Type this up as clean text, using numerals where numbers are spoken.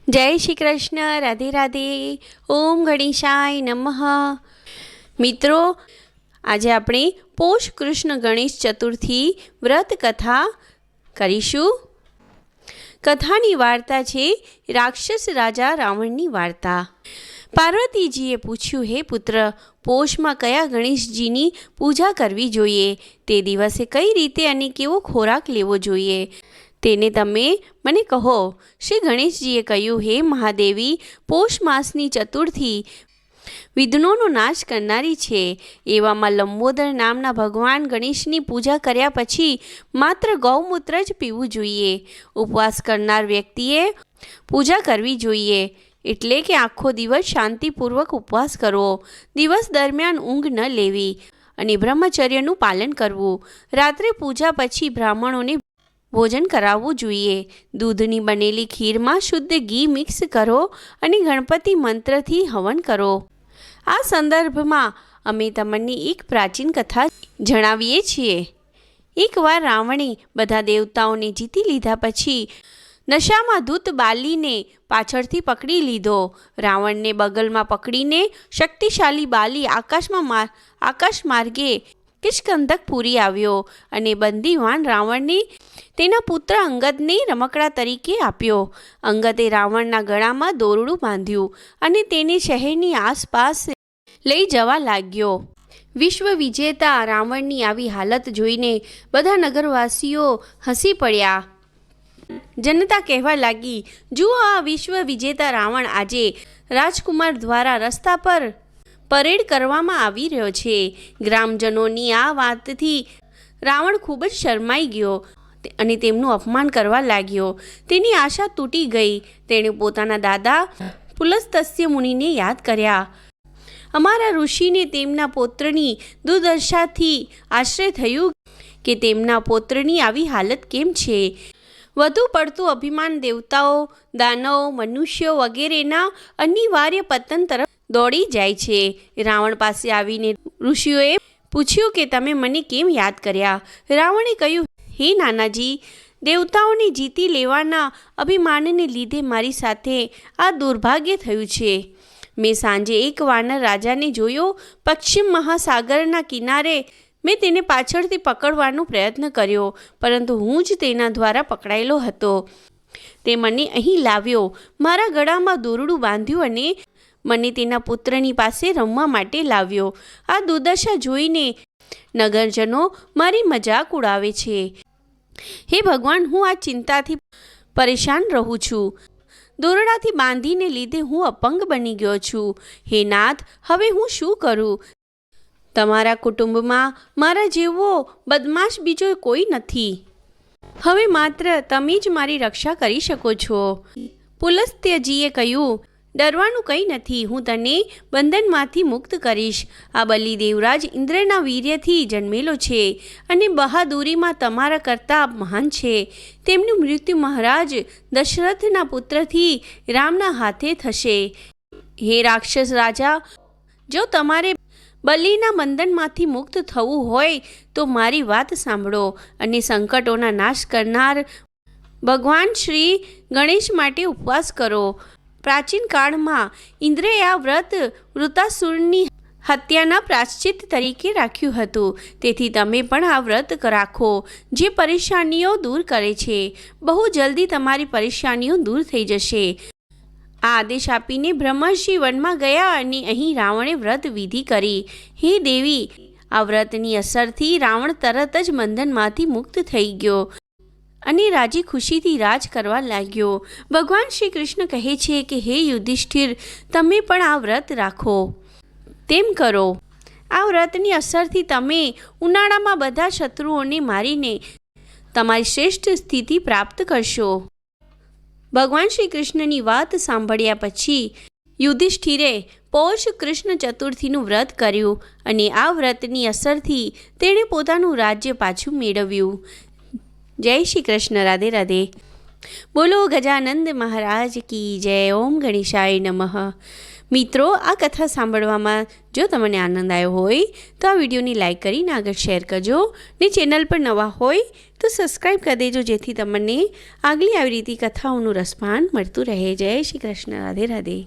जय श्री कृष्ण। राधे राधे। ओम गणेशाय नमः। मित्रों, आज આપણે પોષ કૃષ્ણ ગણેશ ચતુર્થી વ્રત કથા કરીશું। કથાની વાર્તા છે રાક્ષસ રાજા રાવણની વાર્તા। પાર્વતીજીએ પૂછ્યું, હે પુત્ર, પોષમાં કયા ગણેશજીની પૂજા કરવી જોઈએ? તે દિવસે કઈ રીતે અને કેવો ખોરાક લેવો જોઈએ તેને તમે મને કહો। શ્રી ગણેશજીએ કહ્યું, હે મહાદેવી, પોષ માસની ચતુર્થી વિઘ્નોનો નાશ કરનારી છે। એવામાં લંબોદર નામના ભગવાન ગણેશની પૂજા કર્યા પછી માત્ર ગૌમૂત્ર જ પીવું જોઈએ। ઉપવાસ કરનાર વ્યક્તિએ પૂજા કરવી જોઈએ, એટલે કે આખો દિવસ શાંતિપૂર્વક ઉપવાસ કરવો, દિવસ દરમિયાન ઊંઘ ન લેવી અને બ્રહ્મચર્યનું પાલન કરવું। રાત્રે પૂજા પછી બ્રાહ્મણોને ભોજન કરાવવું જોઈએ। દૂધની બનેલી ખીરમાં શુદ્ધ ઘી મિક્સ કરો અને ગણપતિ મંત્રથી હવન કરો। આ સંદર્ભમાં અમે તમને એક પ્રાચીન કથા જણાવીએ છીએ। એકવાર રાવણે બધા દેવતાઓને જીતી લીધા પછી નશામાં ધૂત બાલીને પાછળથી પકડી લીધો। રાવણને બગલમાં પકડીને શક્તિશાળી બાલી આકાશ માર્ગે કિષ્કંધકપુરી આવ્યો અને બંદીવાન રાવણને તેના પુત્ર અંગદને રમકડા તરીકે આપ્યો। અંગદે રાવણના ગળામાં દોરડું બાંધ્યું અને તેને શહેરની આસપાસ લઈ જવા લાગ્યો। વિશ્વ વિજેતા રાવણની આવી હાલત જોઈને બધા નગરવાસીઓ હસી પડ્યા। જનતા કહેવા લાગી, જુઓ, આ વિશ્વ વિજેતા રાવણ આજે રાજકુમાર દ્વારા રસ્તા પર પરેડ કરવામાં આવી રહ્યો છે। ગ્રામજનોની આ વાતથી રાવણ ખૂબ જ શરમાઈ ગયો અને તેમનું અપમાન કરવા લાગ્યો। તેની આશા તૂટી ગઈ। તેણે પોતાના દાદા પુલસ્ત્ય મુનિને યાદ કર્યા। અમારા ઋષિને તેમના પૌત્રની દુર્દશાથી આશ્ચર્ય થયું કે તેમના પૌત્રની આવી હાલત કેમ છે। વધુ પડતું અભિમાન દેવતાઓ, દાનવો, મનુષ્યો વગેરેના અનિવાર્ય પતન તરફ દોડી જાય છે। રાવણ પાસે આવીને ઋષિઓએ પૂછ્યું કે તમે મને કેમ યાદ કર્યા? રાવણે કહ્યું, હે નાનાજી, દેવતાઓને જીતી લેવાના અભિમાનને લીધે મારી સાથે આ દુર્ભાગ્ય થયું છે। મેં સાંજે એક વાનર રાજાને જોયો। પશ્ચિમ મહાસાગરના કિનારે મેં તેને પાછળથી પકડવાનો પ્રયત્ન કર્યો, પરંતુ હું જ તેના દ્વારા પકડાયેલો હતો। તે મને અહીં લાવ્યો, મારા ગળામાં દોરડું બાંધ્યું અને મને તેના પુત્રની પાસે રમવા માટે લાવ્યો। આ દુર્દશા જોઈને નગરજનો મારી મજાક ઉડાવે છે। હે ભગવાન, હું આ ચિંતાથી પરેશાન રહું છું। દોરડાથી બાંધીને લીધે હું અપંગ બની ગયો છું। હે નાથ, હવે હું શું કરું? તમારા કુટુંબમાં મારા જેવો બદમાશ બીજો કોઈ નથી। હવે માત્ર તમે જ મારી રક્ષા કરી શકો છો। પુલસ્ત્યજીએ કહ્યું, ડરવાનું કંઈ નથી, હું તને બંધનમાંથી મુક્ત કરીશ। આ બલિ દેવરાજ ઇન્દ્રના વીર્યથી જન્મેલો છે અને બહાદુરીમાં તમારા કરતાં મહાન છે। તેમનું મૃત્યુ મહારાજ દશરથના પુત્રથી રામના હાથે થશે। હે રાક્ષસ રાજા, જો તમારે બલિના બંધનમાંથી મુક્ત થવું હોય તો મારી વાત સાંભળો અને સંકટોના નાશ કરનાર ભગવાન શ્રી ગણેશ માટે ઉપવાસ કરો। પ્રાચીન કાળમાં ઇન્દ્રએ આ વ્રત વૃત્તાસુરની હત્યાના પ્રાયશ્ચિત તરીકે રાખ્યું હતું। તેથી તમે પણ આ વ્રત રાખો, જે પરેશાનીઓ દૂર કરે છે। બહુ જલ્દી તમારી પરેશાનીઓ દૂર થઈ જશે। આ આદેશ આપીને બ્રહ્મર્ષિ વનમાં ગયા અને અહીં રાવણે વ્રત વિધિ કરી। હે દેવી, આ વ્રતની અસરથી રાવણ તરત જ બંધનમાંથી મુક્ત થઈ ગયો અને રાજી ખુશીથી રાજ કરવા લાગ્યો। ભગવાન શ્રી કૃષ્ણ કહે છે કે હે યુધિષ્ઠિર, તમે પણ આ વ્રત રાખો। તેમ કરો। આ વ્રતની અસરથી તમે ઉનાળામાં બધા શત્રુઓને મારીને તમારી શ્રેષ્ઠ સ્થિતિ પ્રાપ્ત કરશો। ભગવાન શ્રી કૃષ્ણની વાત સાંભળ્યા પછી યુધિષ્ઠિરે પોષ કૃષ્ણ ચતુર્થીનું વ્રત કર્યું અને આ વ્રતની અસરથી તેણે પોતાનું રાજ્ય પાછું મેળવ્યું। જય શ્રી કૃષ્ણ। રાધે રાધે। બોલો ગજાનંદ મહારાજ કી જય। ઓમ ગણેશાય નમઃ। મિત્રો, આ કથા સાંભળવામાં જો તમને આનંદ આવ્યો હોય તો આ વિડીયોની લાઈક કરીને આગળ શેર કરજો ને ચેનલ પર નવા હોય તો સબસ્ક્રાઈબ કરી દેજો, જેથી તમને આગલી આવી રીતે કથાઓનું રસપાન મળતું રહે. જય શ્રી કૃષ્ણ. રાધે રાધે.